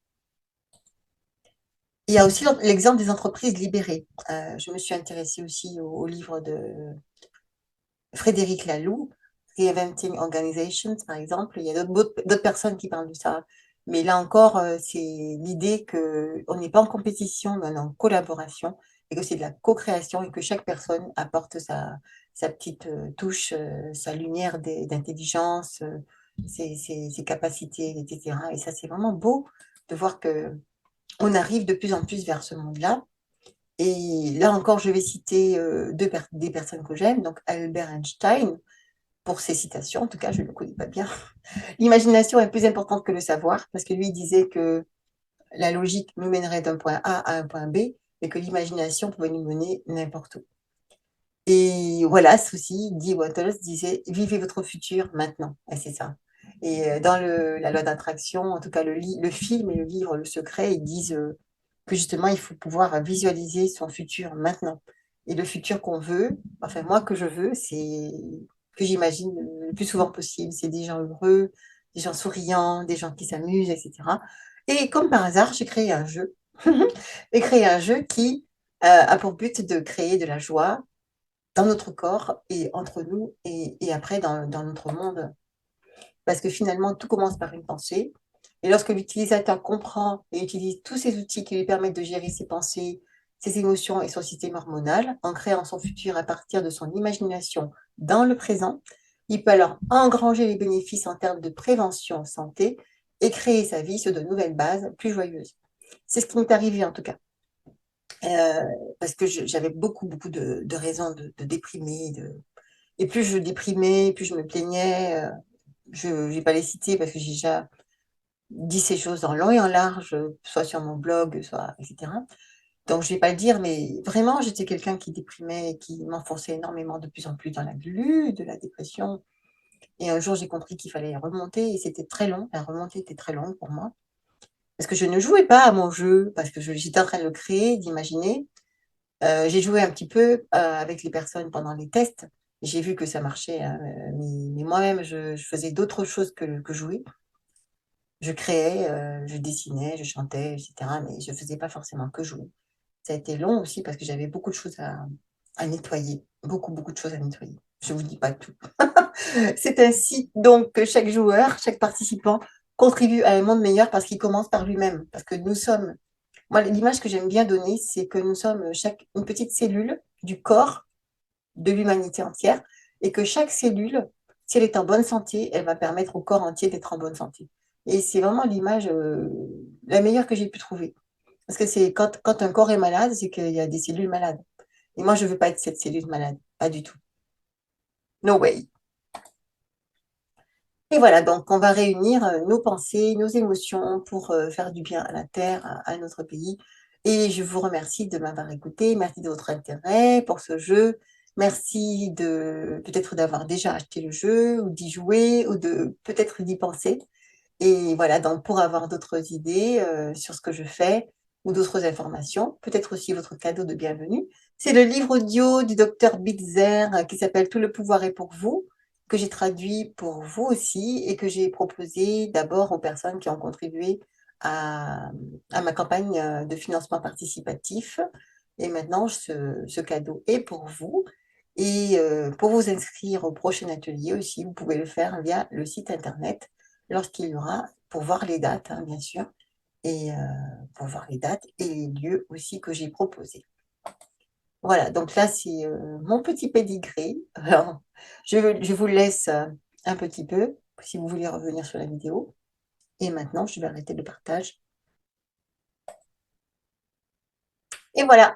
Il y a aussi l'exemple des entreprises libérées. Je me suis intéressée aussi au livre de Frédéric Laloux, Reinventing Organizations, par exemple. Il y a d'autres personnes qui parlent de ça. Mais là encore, c'est l'idée qu'on n'est pas en compétition, mais on est en collaboration et que c'est de la co-création et que chaque personne apporte sa petite touche, sa lumière d'intelligence, ses capacités, etc. Et ça, c'est vraiment beau de voir que on arrive de plus en plus vers ce monde-là. Et là encore, je vais citer des personnes que j'aime, donc Albert Einstein, pour ces citations, en tout cas, je ne le connais pas bien. L'imagination est plus importante que le savoir, parce que lui il disait que la logique nous mènerait d'un point A à un point B, mais que l'imagination pouvait nous mener n'importe où. Et voilà, ceci, Dee Wattles disait, vivez votre futur maintenant. Et c'est ça. Et dans la loi d'attraction, en tout cas le film et le livre Le Secret, ils disent que justement, il faut pouvoir visualiser son futur maintenant. Et le futur qu'on veut, enfin moi que je veux, c'est que j'imagine le plus souvent possible. C'est des gens heureux, des gens souriants, des gens qui s'amusent, etc. Et comme par hasard, j'ai créé un jeu. J'ai créé un jeu qui a pour but de créer de la joie dans notre corps et entre nous et après dans notre monde. Parce que finalement, tout commence par une pensée. Et lorsque l'utilisateur comprend et utilise tous ces outils qui lui permettent de gérer ses pensées, ses émotions et son système hormonal, en créant son futur à partir de son imagination dans le présent, il peut alors engranger les bénéfices en termes de prévention santé et créer sa vie sur de nouvelles bases plus joyeuses. C'est ce qui m'est arrivé en tout cas. Euh, Parce que j'avais beaucoup de raisons de déprimer. Et plus je déprimais, plus je me plaignais. Je ne vais pas les citer parce que j'ai déjà dit ces choses en long et en large, soit sur mon blog, soit etc. Donc, je ne vais pas le dire, mais vraiment, j'étais quelqu'un qui déprimait, qui m'enfonçait énormément de plus en plus dans la glu, de la dépression. Et un jour, j'ai compris qu'il fallait remonter et c'était très long. La remontée était très longue pour moi. Parce que je ne jouais pas à mon jeu, parce que j'étais en train de le créer, d'imaginer. J'ai joué un petit peu avec les personnes pendant les tests. J'ai vu que ça marchait, hein, mais moi-même, je faisais d'autres choses que jouer. Je créais, je dessinais, je chantais, etc. Mais je ne faisais pas forcément que jouer. Ça a été long aussi parce que j'avais beaucoup de choses à nettoyer. Beaucoup de choses à nettoyer. Je ne vous dis pas tout. C'est ainsi donc que chaque joueur, chaque participant contribue à un monde meilleur parce qu'il commence par lui-même. Parce que nous sommes moi, l'image que j'aime bien donner, c'est que nous sommes chaque une petite cellule du corps de l'humanité entière et que chaque cellule, si elle est en bonne santé, elle va permettre au corps entier d'être en bonne santé. Et c'est vraiment l'image la meilleure que j'ai pu trouver. Parce que c'est quand un corps est malade, c'est qu'il y a des cellules malades. Et moi, je ne veux pas être cette cellule malade. Pas du tout. No way. Et voilà, donc on va réunir nos pensées, nos émotions pour faire du bien à la Terre, à notre pays. Et je vous remercie de m'avoir écouté. Merci de votre intérêt pour ce jeu. Merci de peut-être d'avoir déjà acheté le jeu ou d'y jouer ou de peut-être d'y penser. Et voilà, donc pour avoir d'autres idées sur ce que je fais ou d'autres informations, peut-être aussi votre cadeau de bienvenue, c'est le livre audio du docteur Bitzer qui s'appelle Tout le pouvoir est pour vous, que j'ai traduit pour vous aussi et que j'ai proposé d'abord aux personnes qui ont contribué à, à ma campagne de financement participatif. Et maintenant, ce cadeau est pour vous. Et pour vous inscrire au prochain atelier aussi, vous pouvez le faire via le site internet lorsqu'il y aura, pour voir les dates, hein, bien sûr, et pour voir les dates et les lieux aussi que j'ai proposés. Voilà, donc là, c'est mon petit pédigré. Alors, je vous laisse un petit peu, si vous voulez revenir sur la vidéo. Et maintenant, je vais arrêter le partage. Et voilà.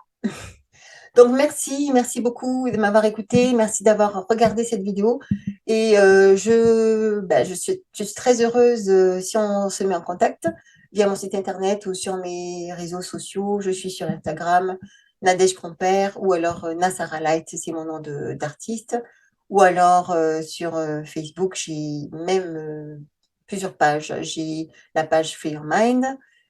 Donc, merci beaucoup de m'avoir écouté. Merci d'avoir regardé cette vidéo. Et je suis très heureuse si on se met en contact via mon site internet ou sur mes réseaux sociaux. Je suis sur Instagram, Nadège Compère, ou alors Nassara Light, c'est mon nom d'artiste. Ou alors sur Facebook, j'ai même plusieurs pages. J'ai la page Free Your Mind,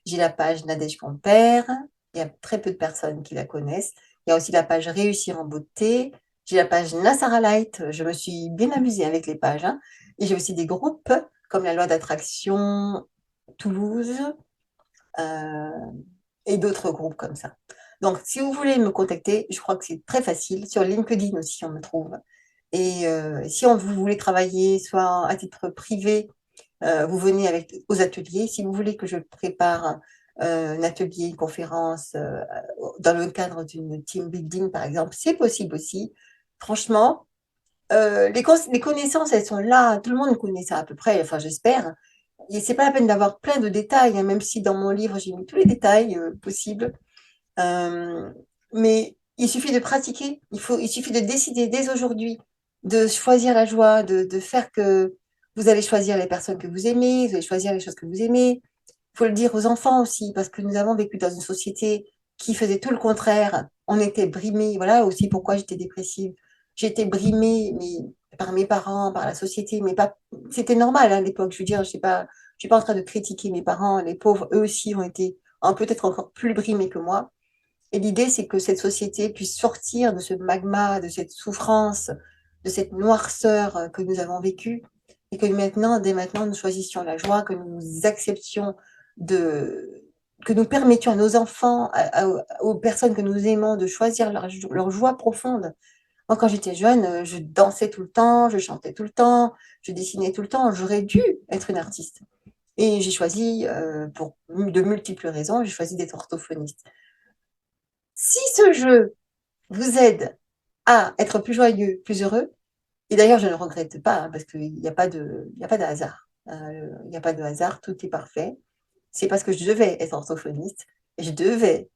j'ai la page Nadège Compère. Il y a très peu de personnes qui la connaissent. Il y a aussi la page Réussir en beauté. J'ai la page Nassara Light. Je me suis bien amusée avec les pages, hein. Et j'ai aussi des groupes comme la loi d'attraction Toulouse euh, et d'autres groupes comme ça. Donc, si vous voulez me contacter, je crois que c'est très facile. Sur LinkedIn aussi, on me trouve. Et si vous voulez travailler, soit à titre privé, vous venez aux ateliers. Si vous voulez que je prépare un atelier, une conférence dans le cadre d'une team building, par exemple, c'est possible aussi. Franchement, les connaissances, elles sont là. Tout le monde connaît ça à peu près, enfin j'espère. Et c'est pas la peine d'avoir plein de détails, hein, même si dans mon livre, j'ai mis tous les détails possibles. Euh, mais il suffit de pratiquer. Il suffit de décider dès aujourd'hui de choisir la joie, de faire que vous allez choisir les personnes que vous aimez, vous allez choisir les choses que vous aimez. Il faut le dire aux enfants aussi, parce que nous avons vécu dans une société qui faisait tout le contraire. On était brimés. Voilà aussi pourquoi j'étais dépressive. J'étais brimée par mes parents, par la société, mais pas. C'était normal à l'époque. Je veux dire, je suis pas en train de critiquer mes parents. Les pauvres, eux aussi, ont été peut-être encore plus brimés que moi. Et l'idée, c'est que cette société puisse sortir de ce magma, de cette souffrance, de cette noirceur que nous avons vécue, et que maintenant, dès maintenant, nous choisissions la joie, que nous acceptions que nous permettions à nos enfants, aux personnes que nous aimons, de choisir leur joie profonde. Moi, quand j'étais jeune, je dansais tout le temps, je chantais tout le temps, je dessinais tout le temps. J'aurais dû être une artiste. Et j'ai choisi, pour de multiples raisons, j'ai choisi d'être orthophoniste. Si ce jeu vous aide à être plus joyeux, plus heureux, et d'ailleurs, je ne le regrette pas, hein, parce qu'il n'y a pas il y a pas de hasard. Il n'y a pas de hasard, tout est parfait. C'est parce que je devais être orthophoniste, et je devais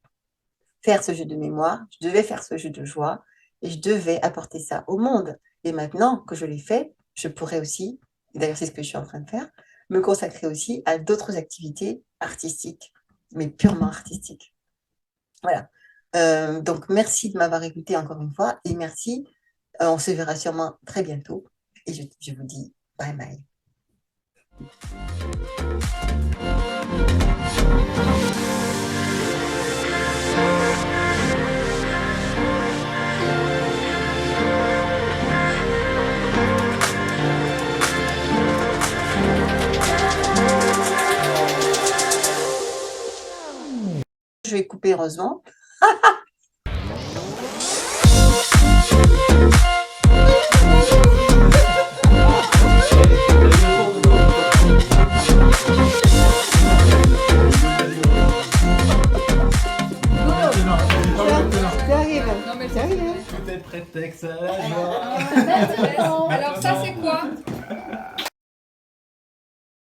faire ce jeu de mémoire, je devais faire ce jeu de joie, et je devais apporter ça au monde. Et maintenant que je l'ai fait, je pourrais aussi, et d'ailleurs c'est ce que je suis en train de faire, me consacrer aussi à d'autres activités artistiques, mais purement artistiques. Voilà. Donc, merci de m'avoir écouté encore une fois et merci. On se verra sûrement très bientôt. Et je vous dis bye bye. Je vais couper heureusement.
Tout est prétexte à la joie.
Alors ça c'est quoi?